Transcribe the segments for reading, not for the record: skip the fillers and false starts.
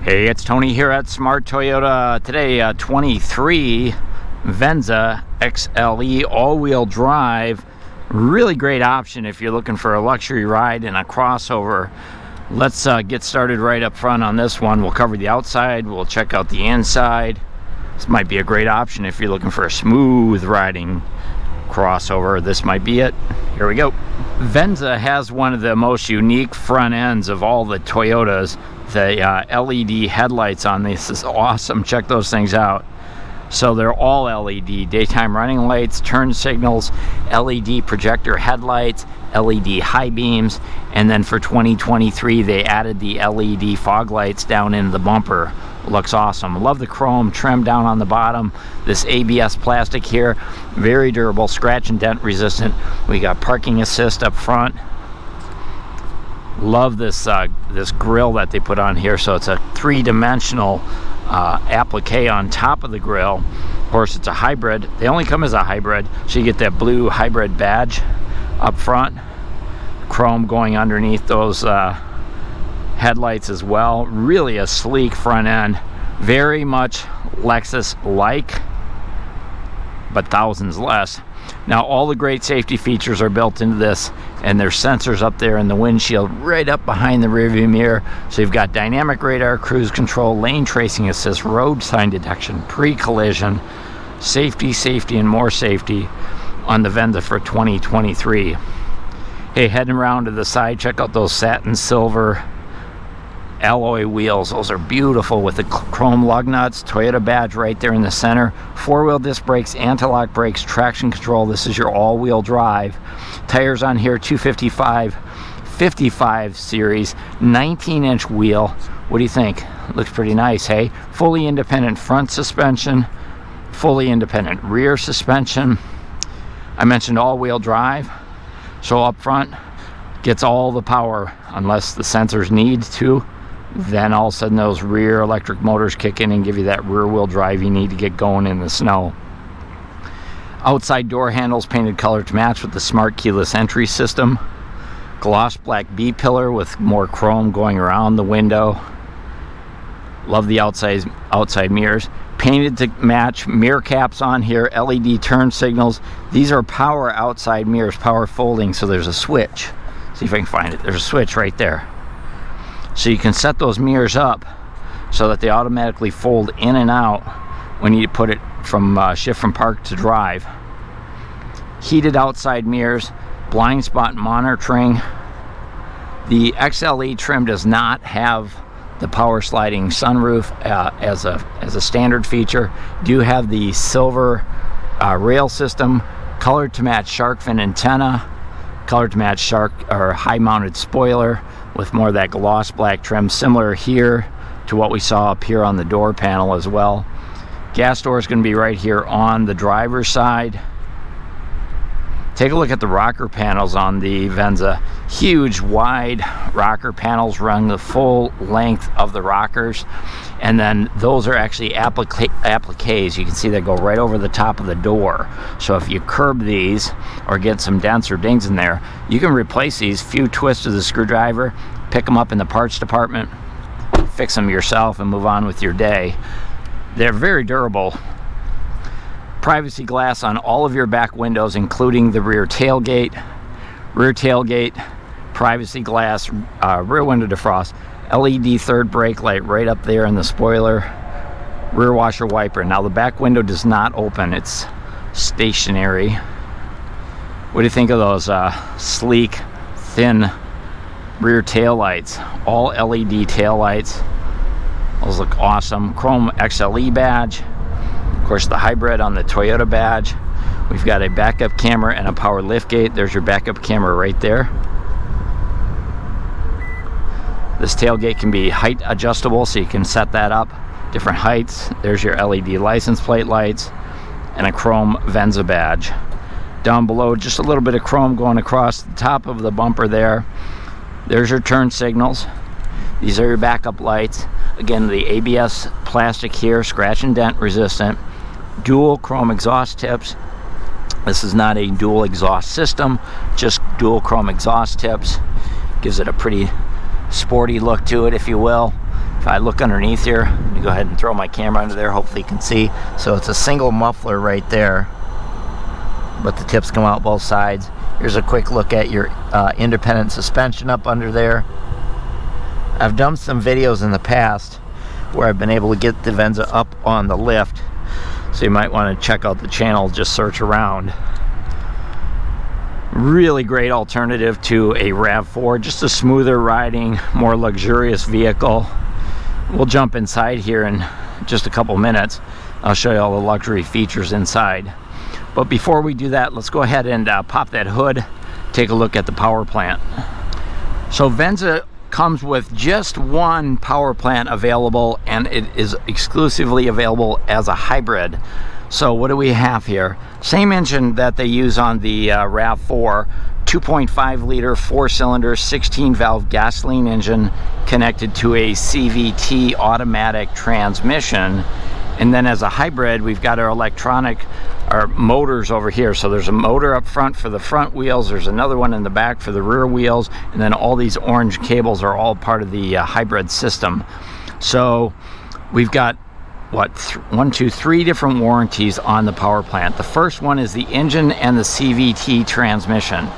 Hey, it's Tony here at Smart Toyota. Today, 23 Venza XLE all-wheel drive. Really great option if you're looking for a luxury ride in a crossover. Let's get started right up front on this one. We'll cover the outside, we'll check out the inside. This might be a great option if you're looking for a smooth riding crossover. This might be it. Here we go. Venza has one of the most unique front ends of all the Toyotas. The LED headlights on this is awesome. Check those things out. So they're all LED, daytime running lights, turn signals, LED projector headlights, LED high beams, and then for 2023 they added the LED fog lights down in the bumper. Looks awesome. Love the chrome trim down on the bottom. This ABS plastic here, very durable, scratch and dent resistant. We got parking assist up front. Love this this grill that they put on here. So it's a three-dimensional applique on top of the grill. Of course, it's a hybrid. They only come as a hybrid, so you get that blue hybrid badge up front. Chrome going underneath those headlights as well. Really a sleek front end. Very much Lexus-like, but thousands less. Now, all the great safety features are built into this, and there's sensors up there in the windshield right up behind the rearview mirror. So you've got dynamic radar, cruise control, lane tracing assist, road sign detection, pre-collision, safety, and more safety on the Venza for 2023. Hey, heading around to the side, check out those satin silver alloy wheels. Those are beautiful with the chrome lug nuts, Toyota badge right there in the center. Four-wheel disc brakes, anti-lock brakes, traction control. This is your all-wheel drive. Tires on here, 255 series, 19-inch wheel. What do you think? Looks pretty nice, hey? Fully independent front suspension, fully independent rear suspension. I mentioned all-wheel drive, so up front gets all the power unless the sensors need to. Then all of a sudden those rear electric motors kick in and give you that rear wheel drive you need to get going in the snow. Outside door handles painted color to match with the smart keyless entry system. Gloss black B-pillar with more chrome going around the window. Love the outside mirrors. Painted to match, mirror caps on here, LED turn signals. These are power outside mirrors, power folding, so there's a switch. See if I can find it. There's a switch right there. So you can set those mirrors up so that they automatically fold in and out when you put it from shift from park to drive. Heated outside mirrors, blind spot monitoring. The XLE trim does not have the power sliding sunroof as a standard feature. Do have the silver rail system, colored to match shark fin antenna, colored to match shark or high mounted spoiler with more of that gloss black trim, similar here to what we saw up here on the door panel as well. Gas door is going to be right here on the driver's side. Take a look at the rocker panels on the Venza. Huge wide rocker panels run the full length of the rockers, and then those are actually appliques. You can see they go right over the top of the door. So if you curb these or get some dents or dings in there, you can replace these. Few twists of the screwdriver, pick them up in the parts department, fix them yourself, and move on with your day. They're very durable. Privacy glass on all of your back windows, including the rear tailgate, privacy glass, rear window defrost, LED third brake light right up there in the spoiler, rear washer wiper. Now the back window does not open, it's stationary. What do you think of those sleek, thin rear tail lights? All LED tail lights. Those look awesome. Chrome XLE badge. Of course, the hybrid on the Toyota badge. We've got a backup camera and a power liftgate. There's your backup camera right there. This tailgate can be height adjustable, so you can set that up different heights. There's your LED license plate lights and a chrome Venza badge. Down below, just a little bit of chrome going across the top of the bumper there. There's your turn signals. These are your backup lights. Again, the ABS plastic here, scratch and dent resistant. Dual chrome exhaust tips. This is not a dual exhaust system, just dual chrome exhaust tips. Gives it a pretty sporty look to it, if you will. If I look underneath here, let me go ahead and throw my camera under there, hopefully you can see. So it's a single muffler right there, but the tips come out both sides. Here's a quick look at your independent suspension up under there. I've done some videos in the past where I've been able to get the Venza up on the lift, so you might want to check out the channel, just search around. Really great alternative to a RAV4, just a smoother riding, more luxurious vehicle. We'll jump inside here in just a couple minutes. I'll show you all the luxury features inside. But before we do that, let's go ahead and pop that hood, take a look at the power plant. So Venza comes with just one power plant available, and it is exclusively available as a hybrid. So what do we have here? Same engine that they use on the RAV4, 2.5 liter 4-cylinder 16 valve gasoline engine connected to a CVT automatic transmission. And then as a hybrid, we've got our our motors over here. So there's a motor up front for the front wheels, there's another one in the back for the rear wheels, and then all these orange cables are all part of the hybrid system. So we've got three different warranties on the power plant. The first one is the engine and the CVT transmission.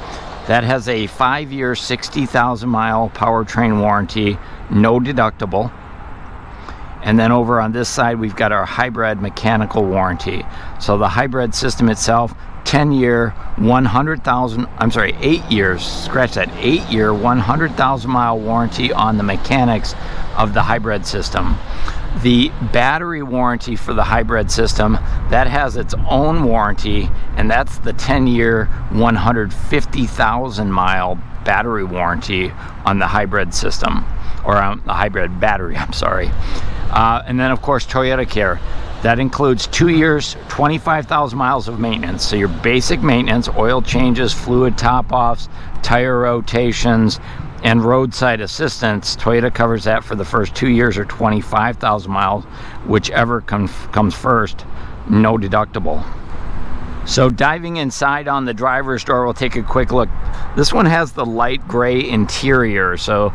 That has a 5-year, 60,000 mile powertrain warranty, no deductible. And then over on this side, we've got our hybrid mechanical warranty. So the hybrid system itself, 10-year, 8 years, scratch that, 8-year, 100,000 mile warranty on the mechanics of the hybrid system. The battery warranty for the hybrid system, that has its own warranty, and that's the 10-year, 150,000 mile battery warranty on the hybrid system, or on the hybrid battery, I'm sorry. And then of course Toyota Care, that includes 2 years, 25,000 miles of maintenance. So your basic maintenance, oil changes, fluid top-offs, tire rotations, and roadside assistance. Toyota covers that for the first 2 years or 25,000 miles, whichever comes first, no deductible. So diving inside on the driver's door, we'll take a quick look. This one has the light gray interior, so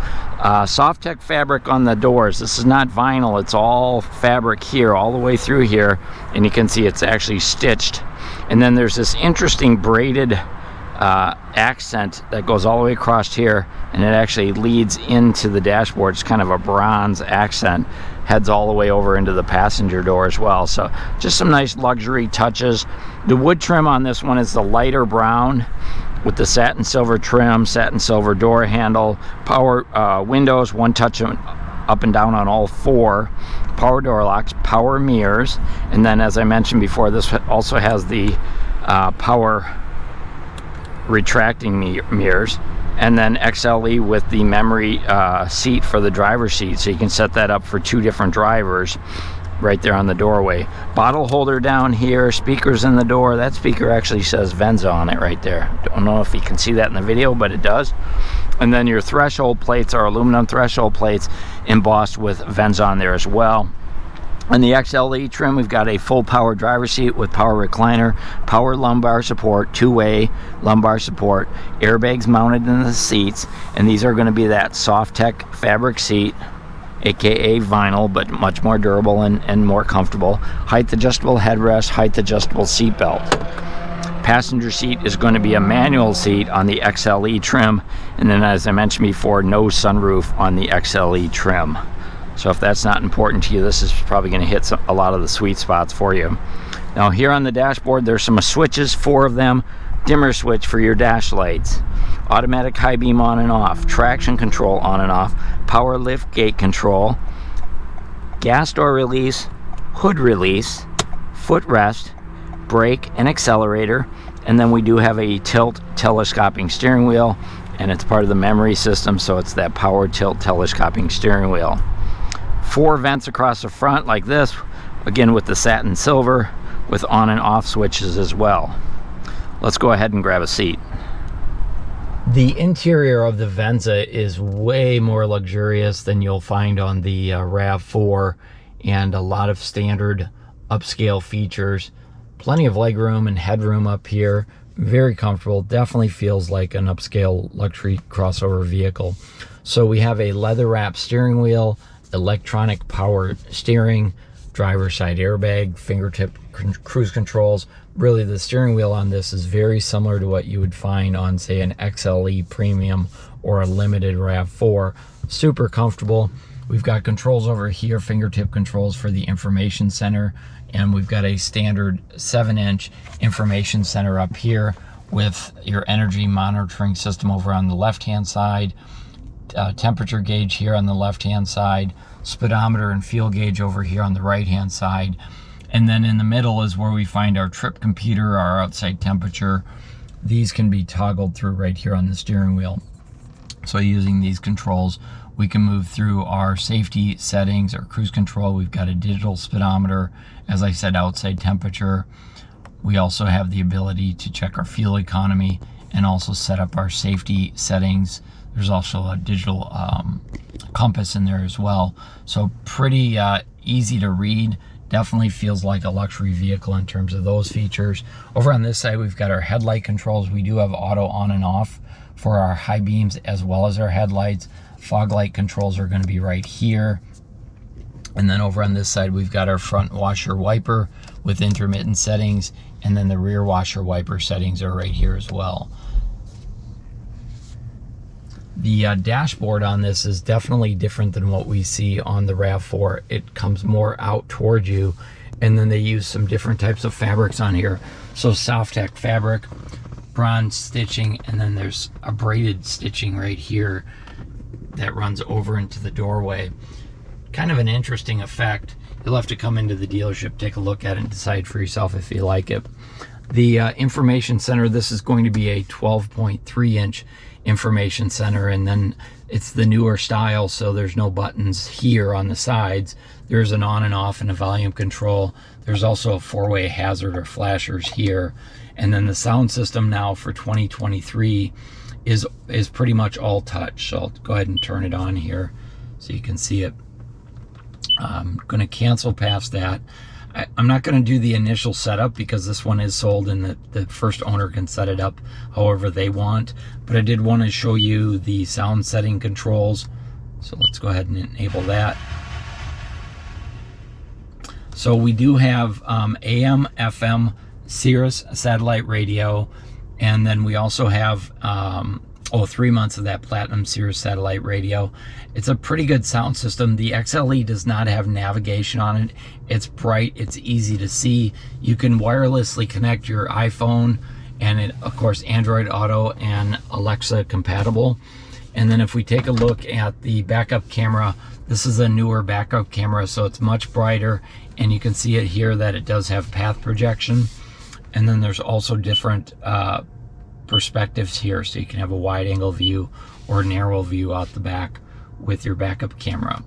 soft tech fabric on the doors. This is not vinyl, it's all fabric here, all the way through here, and you can see it's actually stitched. And then there's this interesting braided accent that goes all the way across here, and it actually leads into the dashboard. It's kind of a bronze accent, heads all the way over into the passenger door as well. So just some nice luxury touches. The wood trim on this one is the lighter brown with the satin silver trim, satin silver door handle, power windows, one touch up and down on all 4, power door locks, power mirrors, and then as I mentioned before, this also has the power retracting mirrors, and then XLE with the memory seat for the driver's seat, so you can set that up for 2 different drivers right there on the doorway. Bottle holder down here, speakers in the door. That speaker actually says Venza on it right there. Don't know if you can see that in the video, but it does. And then your threshold plates are aluminum threshold plates embossed with Venza on there as well. On the XLE trim, we've got a full power driver's seat with power recliner, power lumbar support, 2-way lumbar support, airbags mounted in the seats, and these are going to be that soft tech fabric seat, aka vinyl, but much more durable and more comfortable. Height adjustable headrest, height adjustable seat belt. Passenger seat is going to be a manual seat on the XLE trim, and then as I mentioned before, no sunroof on the XLE trim. So if that's not important to you, this is probably going to hit a lot of the sweet spots for you. Now here on the dashboard, there's some switches, 4 of them. Dimmer switch for your dash lights, automatic high beam on and off, traction control on and off, power lift gate control, gas door release, hood release, footrest, brake and accelerator, and then we do have a tilt telescoping steering wheel, and it's part of the memory system, so it's that power tilt telescoping steering wheel. 4 vents across the front like this, again with the satin silver, with on and off switches as well. Let's go ahead and grab a seat. The interior of the Venza is way more luxurious than you'll find on the RAV4, and a lot of standard upscale features. Plenty of legroom and headroom up here. Very comfortable. Definitely feels like an upscale luxury crossover vehicle. So we have a leather wrap steering wheel, electronic power steering, driver side airbag, fingertip cruise controls. Really, the steering wheel on this is very similar to what you would find on, say, an XLE Premium or a limited RAV4. Super comfortable. We've got controls over here, fingertip controls for the information center, and we've got a standard 7-inch information center up here with your energy monitoring system over on the left-hand side, temperature gauge here on the left-hand side, speedometer and fuel gauge over here on the right-hand side. And then in the middle is where we find our trip computer, our outside temperature. These can be toggled through right here on the steering wheel. So using these controls, we can move through our safety settings, our cruise control. We've got a digital speedometer, as I said, outside temperature. We also have the ability to check our fuel economy and also set up our safety settings. There's also a digital compass in there as well. So pretty easy to read. Definitely feels like a luxury vehicle in terms of those features. Over on this side, we've got our headlight controls. We do have auto on and off for our high beams as well as our headlights. Fog light controls are going to be right here. And then over on this side, we've got our front washer wiper with intermittent settings, and then the rear washer wiper settings are right here as well. The dashboard on this is definitely different than what we see on the RAV4. It comes more out towards you, and then they use some different types of fabrics on here. So Softech fabric, bronze stitching, and then there's a braided stitching right here that runs over into the doorway. Kind of an interesting effect. You'll have to come into the dealership, take a look at it, and decide for yourself if you like it. The information center, this is going to be a 12.3-inch information center, and then it's the newer style, so there's no buttons here on the sides. There's an on and off and a volume control. There's also a 4-way hazard or flashers here. And then the sound system now for 2023 is pretty much all touch. So I'll go ahead and turn it on here so you can see it. I'm going to cancel past that. I'm not going to do the initial setup because this one is sold and the first owner can set it up however they want. But I did want to show you the sound setting controls. So let's go ahead and enable that. So we do have AM, FM, Sirius satellite radio, and then we also have 3 months of that Platinum Sirius satellite radio. It's a pretty good sound system. The XLE does not have navigation on it. It's bright, it's easy to see. You can wirelessly connect your iPhone, and it, of course, Android Auto and Alexa compatible. And then if we take a look at the backup camera, this is a newer backup camera, so it's much brighter, and you can see it here that it does have path projection. And then there's also different perspectives here, so you can have a wide angle view or narrow view out the back with your backup camera.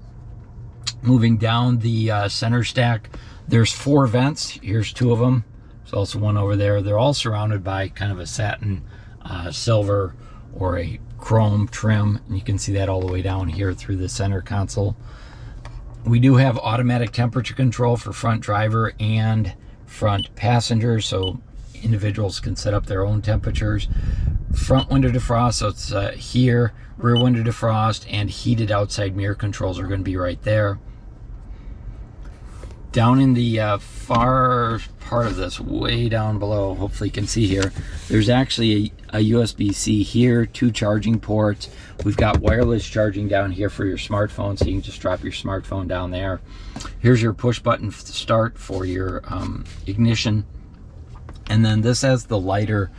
Moving down the center stack, there's 4 vents. Here's 2 of them. There's also one over there. They're all surrounded by kind of a satin silver or a chrome trim, and you can see that all the way down here through the center console. We do have automatic temperature control for front driver and front passenger, so individuals can set up their own temperatures. Front window defrost, so it's here. Rear window defrost and heated outside mirror controls are going to be right there. Down in the far part of this, way down below, hopefully you can see here, there's actually a USB-C here, 2 charging ports. We've got wireless charging down here for your smartphone, so you can just drop your smartphone down there. Here's your push button start for your ignition. And then this has the lighter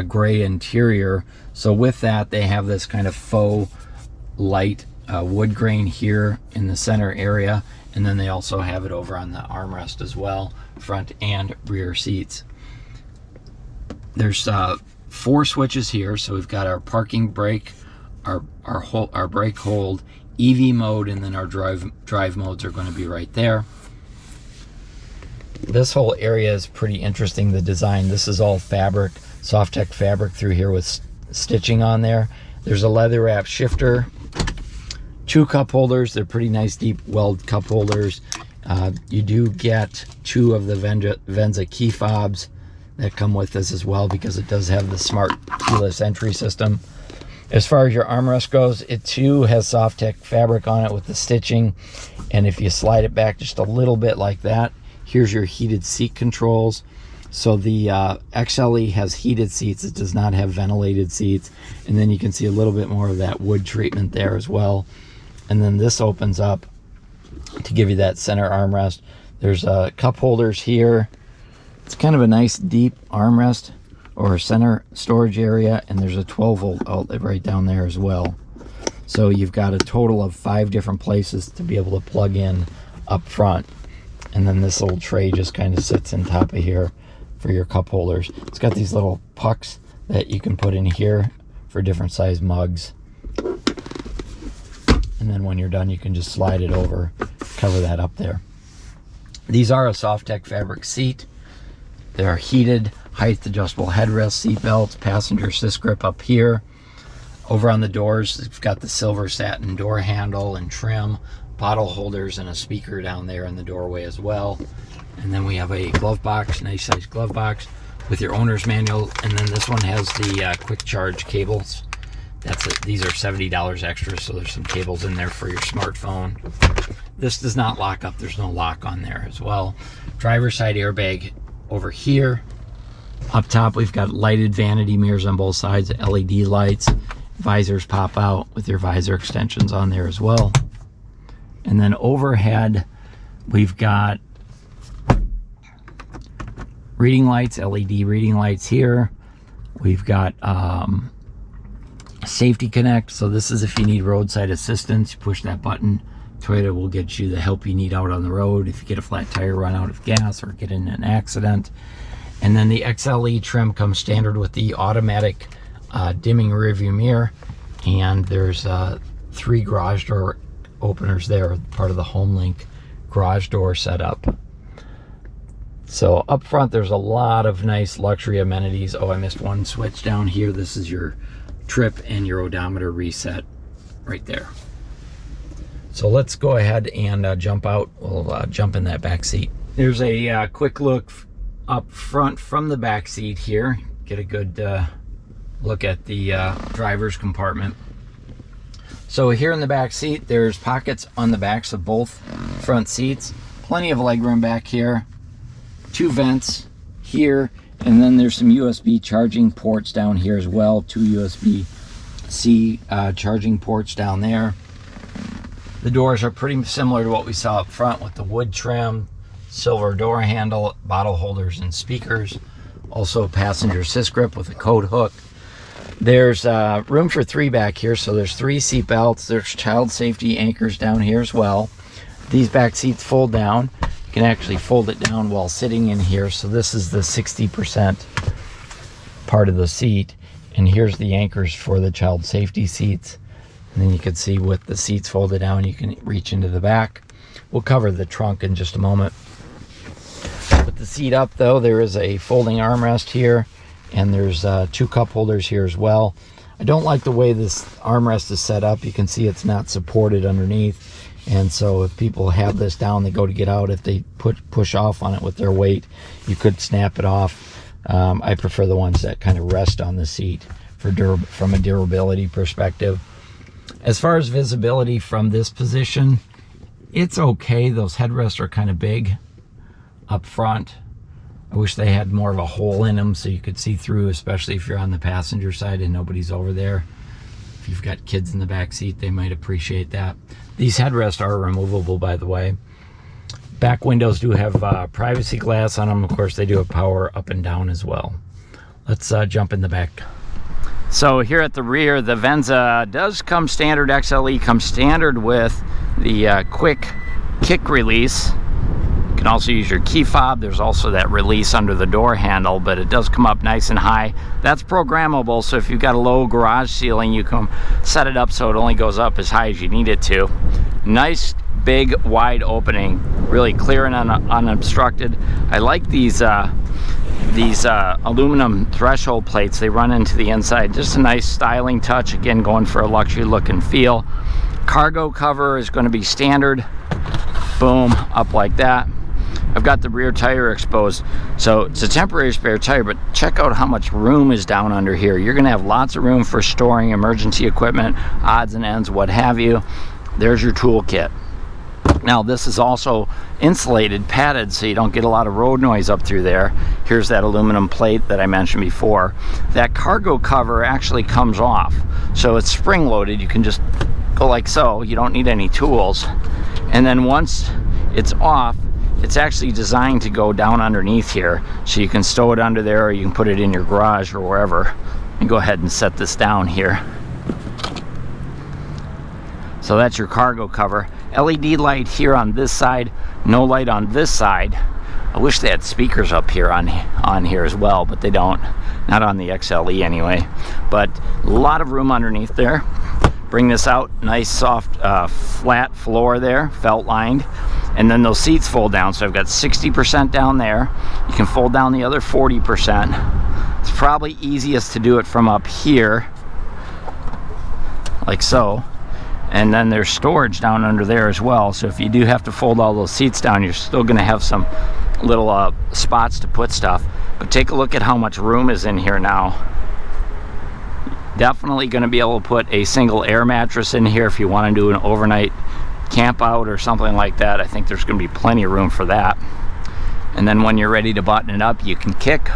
gray interior. So with that, they have this kind of faux light wood grain here in the center area. And then they also have it over on the armrest as well, front and rear seats. There's 4 switches here. So we've got our parking brake, our brake hold, EV mode, and then our drive modes are going to be right there. This whole area is pretty interesting, the design. This is all fabric, Softech fabric through here with stitching on there. There's a leather wrap shifter, 2 cup holders. They're pretty nice deep weld cup holders. You do get 2 of the Venza key fobs that come with this as well, because it does have the smart keyless entry system. As far as your armrest goes, it too has soft tech fabric on it with the stitching. And if you slide it back just a little bit like that, here's your heated seat controls. So the XLE has heated seats. It does not have ventilated seats. And then you can see a little bit more of that wood treatment there as well. And then this opens up to give you that center armrest. There's cup holders here. It's kind of a nice deep armrest or center storage area, and there's a 12-volt outlet right down there as well. So you've got a total of 5 different places to be able to plug in up front. And then this little tray just kind of sits on top of here for your cup holders. It's got these little pucks that you can put in here for different size mugs. And then when you're done, you can just slide it over, cover that up there. These are a soft tech fabric seat. They're heated, height adjustable headrest, seat belts, passenger assist grip up here. Over on the doors, it's got the silver satin door handle and trim, bottle holders, and a speaker down there in the doorway as well. And then we have a glove box, nice size glove box with your owner's manual. And then this one has the quick charge cables. That's it. These are $70 extra, so there's some cables in there for your smartphone. This does not lock up. There's no lock on there as well. Driver's side airbag over here. Up top, we've got lighted vanity mirrors on both sides, LED lights. Visors pop out with your visor extensions on there as well. And then overhead, we've got reading lights, LED reading lights here. We've got Safety Connect. So this is if you need roadside assistance, you push that button. Toyota will get you the help you need out on the road if you get a flat tire, run out of gas, or get in an accident. And then the XLE trim comes standard with the automatic dimming rearview mirror. And there's 3 garage door openers there, part of the HomeLink garage door setup. So up front, there's a lot of nice luxury amenities. Oh, I missed one switch down here. This is your trip and your odometer reset right there. So let's go ahead and jump out. We'll jump in that back seat. There's a quick look up front from the back seat here. Get a good look at the driver's compartment. So here in the back seat, there's pockets on the backs of both front seats. Plenty of legroom back here. 2 vents here, and then there's some USB charging ports down here as well. 2 USB-C charging ports down there. The doors are pretty similar to what we saw up front with the wood trim, silver door handle, bottle holders, and speakers. Also passenger assist grip with a coat hook. There's room for 3 back here, so there's 3 seat belts. There's child safety anchors down here as well. These back seats fold down. You can actually fold it down while sitting in here. So this is the 60% part of the seat. And here's the anchors for the child safety seats. And then you can see with the seats folded down, you can reach into the back. We'll cover the trunk in just a moment. With the seat up though, there is a folding armrest here. And there's 2 cup holders here as well. I don't like the way this armrest is set up. You can see it's not supported underneath. And so if people have this down, they go to get out. If they push off on it with their weight, you could snap it off. I prefer the ones that kind of rest on the seat from a durability perspective. As far as visibility from this position, it's okay. Those headrests are kind of big up front. I wish they had more of a hole in them so you could see through, especially if you're on the passenger side and nobody's over there. If you've got kids in the back seat, they might appreciate that. These headrests are removable, by the way. Back windows do have privacy glass on them. Of course, they do have power up and down as well. Let's jump in the back. So here at the rear, the Venza does come standard. XLE comes standard with the quick kick release. You can also use your key fob. There's also that release under the door handle, but it does come up nice and high. That's programmable, so if you've got a low garage ceiling, you can set it up so it only goes up as high as you need it to. Nice, big, wide opening, really clear and unobstructed. I like these aluminum threshold plates. They run into the inside. Just a nice styling touch. Again, going for a luxury look and feel. Cargo cover is going to be standard. Boom, up like that. I've got the rear tire exposed. So it's a temporary spare tire, but check out how much room is down under here. You're gonna have lots of room for storing emergency equipment, odds and ends, what have you. There's your toolkit. Now this is also insulated, padded, so you don't get a lot of road noise up through there. Here's that aluminum plate that I mentioned before. That cargo cover actually comes off. So it's spring loaded. You can just go like so. You don't need any tools. And then once it's off, it's actually designed to go down underneath here. So you can stow it under there, or you can put it in your garage or wherever. And go ahead and set this down here. So that's your cargo cover. LED light here on this side, no light on this side. I wish they had speakers up here on here as well, but they don't. Not on the XLE anyway. But a lot of room underneath there. Bring this out, nice soft flat floor there, felt lined. And then those seats fold down. So I've got 60% down there. You can fold down the other 40%. It's probably easiest to do it from up here, like so. And then there's storage down under there as well. So if you do have to fold all those seats down, you're still gonna have some little spots to put stuff. But take a look at how much room is in here now. Definitely gonna be able to put a single air mattress in here if you wanna do an overnight camp out or something like that. I think there's gonna be plenty of room for that. And then when you're ready to button it up, you can kick,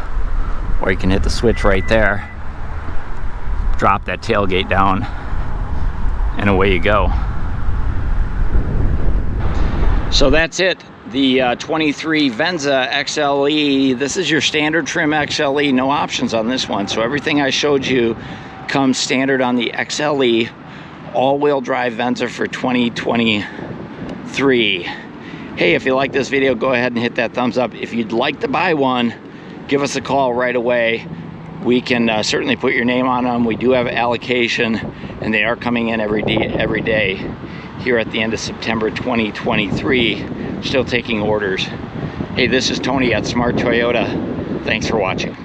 or you can hit the switch right there. Drop that tailgate down, and away you go. So that's it, the 23 Venza XLE. This is your standard trim XLE, no options on this one. So everything I showed you comes standard on the XLE all-wheel drive Venza for 2023. Hey, if you like this video, go ahead and hit that thumbs up. If you'd like to buy one, give us a call right away. We can certainly put your name on them. We do have allocation, and they are coming in every day here at the end of September 2023. Still taking orders. Hey, this is Tony at Smart Toyota. Thanks for watching.